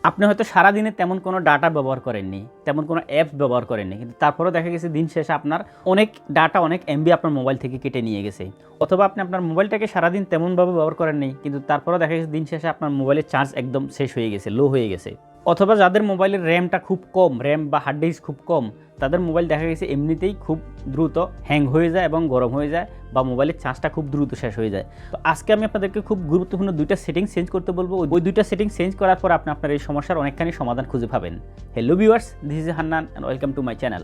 আপনি হয়তো সারাদিনে তেমন কোনো ডাটা ব্যবহার করেননি, তেমন কোনো অ্যাপস ব্যবহার করেননি, কিন্তু তারপরেও দেখা গেছে দিন শেষে আপনার অনেক ডাটা, অনেক এমবি আপনার মোবাইল থেকে কেটে নিয়ে গেছে। অথবা আপনি আপনার মোবাইলটাকে সারাদিন তেমনভাবে ব্যবহার করেননি, কিন্তু তারপরেও দেখা গেছে দিন শেষে আপনার মোবাইলের চার্জ একদম শেষ হয়ে গেছে, লো হয়ে গেছে। অথবা যাদের মোবাইলের র্যামটা খুব কম, র্যাম বা হার্ড ডিস্ক খুব কম, তাদের মোবাইল দেখা গেছে এমনিতেই খুব দ্রুত হ্যাং হয়ে যায় এবং গরম হয়ে যায়, বা মোবাইলের চার্জটা খুব দ্রুত শেষ হয়ে যায়। তো আজকে আমি আপনাদেরকে খুব গুরুত্বপূর্ণ দুইটা সেটিংস চেঞ্জ করতে বলবো। ওই দুইটা সেটিংস চেঞ্জ করার পর আপনি আপনার এই সমস্যার অনেকখানি সমাধান খুঁজে পাবেন। Hello viewers, this is Hannan and welcome to my channel.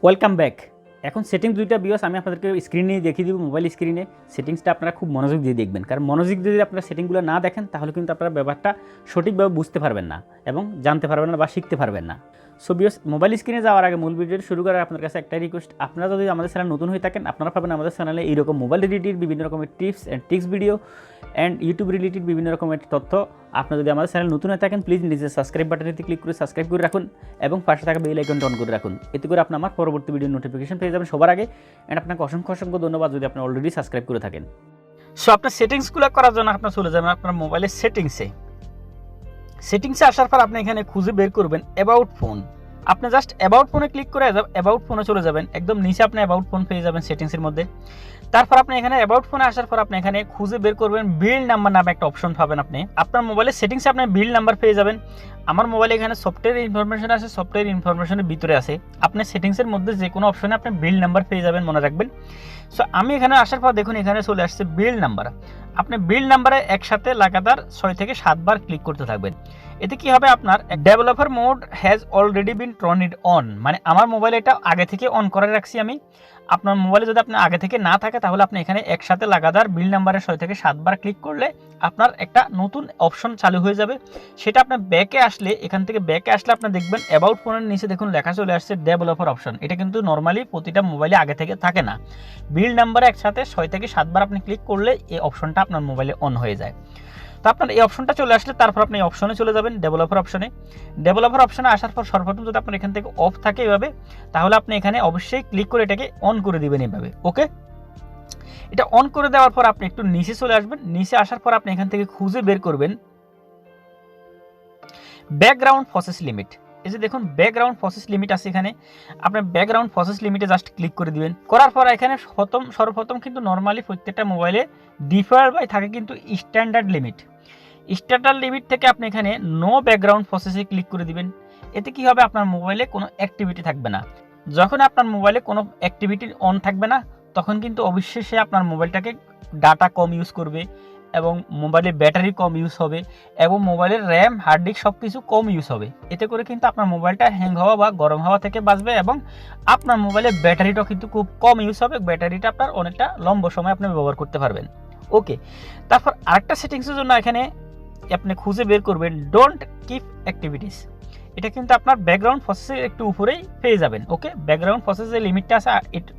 Welcome back. এখন সেটিংস দুইটা ভিউয়ার্স আমি আপনাদেরকে স্ক্রিনে দেখিয়ে দিব, মোবাইল স্ক্রিনে। সেটিংসটা আপনারা খুব মনোযোগ দিয়ে দেখবেন, কারণ মনোযোগ দিয়ে যদি আপনারা সেটিংগুলো না দেখেন তাহলে কিন্তু আপনারা ব্যাপারটা সঠিকভাবে বুঝতে পারবেন না এবং জানতে পারবেন না বা শিখতে পারবেন না। সো ভিউয়ার্স, মোবাইল স্ক্রিনে যাওয়ার আগে মূল ভিডিও শুরু করার আপনাদের কাছে একটাই রিকোয়েস্ট, আপনারা যদি আমাদের চ্যানেল নতুন হয়ে থাকেন আপনারা পাবেন আমাদের চ্যানেলে এইরকম মোবাইল রিলেটেড বিভিন্ন রকমের tips and tricks video and YouTube related বিভিন্ন রকমের তথ্য। আপনারা যদি আমাদের চ্যানেল নতুন হয়ে থাকেন প্লিজ নিজের সাবস্ক্রাইব বাটনটিতে ক্লিক করে সাবস্ক্রাইব করে রাখুন এবং পাশে থাকা বেল আইকনটা অন করে রাখুন। এতে করে আপনি আমার পরবর্তী ভিডিও নোটিফিকেশন পেয়ে যাবেন সবার আগে। অ্যান্ড আপনাকে অসংখ্য ধন্যবাদ যদি আপনি অলরেডি সাবস্ক্রাইব করে থাকেন। সো আপনার সেটিংসগুলো করার জন্য আপনার চলে যাবেন আপনার মোবাইলের সেটিংসে আসার পর আপনি এখানে খুঁজে বের করবেন অ্যাবাউট ফোন। আপনি জাস্ট অ্যাবাউট ফোনে ক্লিক করে অ্যাবাউট ফোনে চলে যাবেন, একদম নিচে আপনি অ্যাবাউট ফোন পেয়ে যাবেন সেটিংসের মধ্যে। তারপর আপনি এখানে অ্যাবাউট ফোনে আসার পর আপনি এখানে খুঁজে বের করবেন বিল্ড নাম্বার নামে একটা অপশন পাবেন। আপনি আপনার মোবাইলের সেটিংসে আপনি বিল্ড নাম্বার পেয়ে যাবেন। আমার মোবাইলে এখানে সফটওয়্যার ইনফরমেশন আছে, সফটওয়্যার ইনফরমেশনের ভিতরে আছে আপনি সেটিংসের মধ্যে যে কোনো অপশনে আপনি বিল্ড নাম্বার পেয়ে যাবেন, মনে রাখবেন। সো আমি এখানে আসার পর দেখুন এখানে চলে আসছে বিল্ড নাম্বার। আপনি বিল্ড নাম্বারে একসাথে লাগাতার 6 থেকে 7 বার ক্লিক করতে থাকবেন। এতে কি হবে, আপনার developer mode has already been turned on, মানে আমার মোবাইলে এটা আগে থেকে অন করে রাখছি আমি। আপনার মোবাইলে যদি আপনার আগে থেকে না থাকে তাহলে আপনি এখানে একসাথে লাগাতার বিল নাম্বারে 6 থেকে 7 বার ক্লিক করলে আপনার একটা নতুন অপশন চালু হয়ে যাবে। সেটা আপনার ব্যাকে আসলে, এখান থেকে ব্যাকে আসলে আপনি দেখবেন অ্যাবাউট ফোনের নিচে দেখুন লেখা চলে আসছে ডেভেলপার অপশন। এটা কিন্তু নর্মালি প্রতিটা মোবাইলে আগে থেকে থাকে না। বিল নাম্বারে একসাথে 6 থেকে 7 বার আপনি ক্লিক করলে এই অপশনটা আপনার মোবাইলে অন হয়ে যায়। তো আপনার এই অপশনটা চলে আসলে তারপর আপনি এই অপশনে চলে যাবেন, ডেভেলপার অপশনে আসার পর সর্বপ্রথম যদি আপনার এখান থেকে অফ থাকে এভাবে, তাহলে আপনি এখানে অবশ্যই ক্লিক করে এটাকে অন করে দিবেন এভাবে। ওকে, এটা অন করে দেওয়ার পর আপনি একটু নিচে চলে আসবেন। নিচে আসার পর আপনি এখান থেকে খুঁজে বের করবেন ব্যাকগ্রাউন্ড প্রসেস লিমিট। এই যে দেখুন ব্যাকগ্রাউন্ড প্রসেস লিমিট আছে এখানে, আপনি ব্যাকগ্রাউন্ড প্রসেস লিমিটে জাস্ট ক্লিক করে দিবেন। করার পর এখানে সর্বপ্রথম কিন্তু নর্মালি প্রত্যেকটা মোবাইলে ডিফল্ট বাই থাকে কিন্তু স্ট্যান্ডার্ড লিমিট থেকে আপনি এখানে নো ব্যাকগ্রাউন্ড প্রসেসে ক্লিক করে দিবেন। এতে কি হবে, আপনার মোবাইলে কোনো অ্যাক্টিভিটি থাকবে না। যখন আপনার মোবাইলে কোনো অ্যাক্টিভিটি অন থাকবে না তখন কিন্তু অবশ্যই সে আপনার মোবাইলটাকে ডাটা কম ইউজ করবে এবং মোবাইলের ব্যাটারি কম ইউজ হবে এবং মোবাইলের র্যাম, হার্ড ডিস্ক সব কিছু কম ইউজ হবে। এতে করে কিন্তু আপনার মোবাইলটা হ্যাং হওয়া বা গরম হওয়া থেকে বাঁচবে এবং আপনার মোবাইলের ব্যাটারিটাও কিন্তু খুব কম ইউজ হবে। ব্যাটারিটা আপনার অনেকটা লম্বা সময় আপনি ব্যবহার করতে পারবেন। ওকে, তারপর আরেকটা সেটিংসের জন্য এখানে আপনি খুঁজে বের করবেন ডোন্ট কিপ অ্যাক্টিভিটিস। এটা কিন্তু আপনার ব্যাকগ্রাউন্ড প্রসেসের একটু উপরেই পেয়ে যাবেন। ওকে, ব্যাকগ্রাউন্ড প্রসেসের লিমিটটা আছে,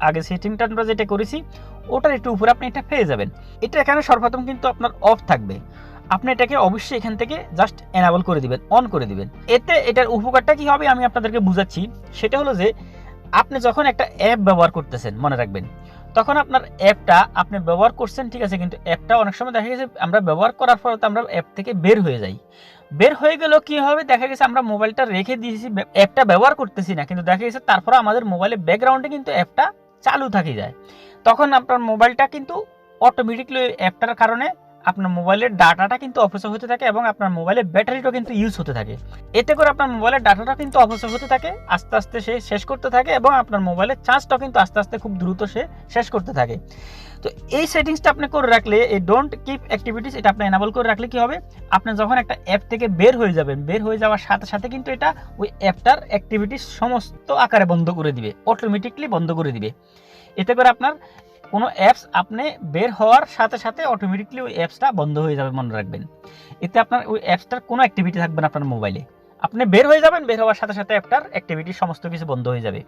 আগে সেটিংটা আমরা যেটা করেছি ওটার একটু উপরে আপনি এটা পেয়ে যাবেন। এটা এখানে সর্বপ্রথম কিন্তু আপনার অফ থাকবে, আপনি এটাকে অবশ্যই এখান থেকে জাস্ট এনাবল করে দিবেন, অন করে দিবেন। এতে এটার উপকারটা কি হবে আমি আপনাদেরকে বুঝাচ্ছি। সেটা হলো যে আপনি যখন একটা অ্যাপ ব্যবহার করতেছেন, মনে রাখবেন, তখন আপনার অ্যাপটা আপনি ব্যবহার করছেন ঠিক আছে, কিন্তু অ্যাপটা অনেক সময় দেখা গেছে আমরা ব্যবহার করার পর আমরা অ্যাপ থেকে বের হয়ে যাই। বের হয়ে গেলেও কি হবে, দেখা গেছে আমরা মোবাইলটা রেখে দিয়েছি, অ্যাপটা ব্যবহার করতেছি না, কিন্তু দেখা গেছে তারপরে আমাদের মোবাইলের ব্যাকগ্রাউন্ডে কিন্তু অ্যাপটা চালু থাকে যায়। তখন আপনার মোবাইলটা কিন্তু অটোমেটিকলি অ্যাপটার কারণে আপনার মোবাইলের ডাটাটা কিন্তু অপচয় হতে থাকে এবং আপনার মোবাইলের ব্যাটারিটাও কিন্তু ইউজ হতে থাকে। এতে করে আপনার মোবাইলের ডাটাটা কিন্তু অপচয় হতে থাকে, আস্তে আস্তে সে শেষ করতে থাকে এবং আপনার মোবাইলের চার্জটাও কিন্তু আস্তে আস্তে খুব দ্রুত সে শেষ করতে থাকে। তো এই সেটিংসটা আপনি করে রাখলে, এই ডোন্ট কিপ অ্যাক্টিভিটিস এটা আপনি এনাবল করে রাখলে কি হবে, আপনি যখন একটা অ্যাপ থেকে বের হয়ে যাবেন, বের হয়ে যাওয়ার সাথে সাথে কিন্তু এটা ওই অ্যাপটার অ্যাক্টিভিটিস সমস্ত আকারে বন্ধ করে দিবে, অটোমেটিকলি বন্ধ করে দিবে। এতে করে আপনার কোনো অ্যাপস আপনি বের হওয়ার সাথে সাথে অটোমেটিকলি ওই অ্যাপসটা বন্ধ হয়ে যাবে, মনে রাখবেন। এতে আপনার ওই অ্যাপসটার কোনো অ্যাক্টিভিটি থাকবে না আপনার মোবাইলে। আপনি বের হয়ে যাবেন, বের হওয়ার সাথে সাথে অ্যাপটার অ্যাক্টিভিটি সমস্ত কিছু বন্ধ হয়ে যাবে।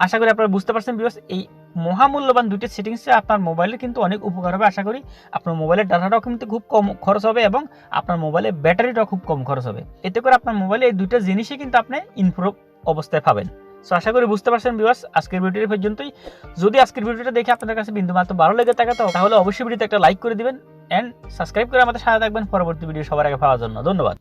আশা করি আপনারা বুঝতে পারছেন ভিউয়ার্স, এই মহামূল্যবান দুটি সেটিংসে আপনার মোবাইলে কিন্তু অনেক উপকার হবে। আশা করি আপনার মোবাইলের ডাটাটাও কিন্তু খুব কম খরচ হবে এবং আপনার মোবাইলের ব্যাটারিটাও খুব কম খরচ হবে। এতে করে আপনার মোবাইলে এই দুইটা জিনিসই কিন্তু আপনি ইমপ্রুভ অবস্থায় পাবেন। সো আশা করি বুঝতে পারছেন ভিউয়ার্স, আজকের ভিডিওটি পর্যন্তই। যদি আজকের ভিডিওটা দেখে আপনাদের কাছে বিন্দুমাত্র ভালো লেগে থাকে তাহলে অবশ্যই ভিডিওতে একটা লাইক করে দিবেন এন্ড সাবস্ক্রাইব করে আমাদের সাথে থাকবেন পরবর্তী ভিডিও সবার আগে পাওয়ার জন্য। ধন্যবাদ।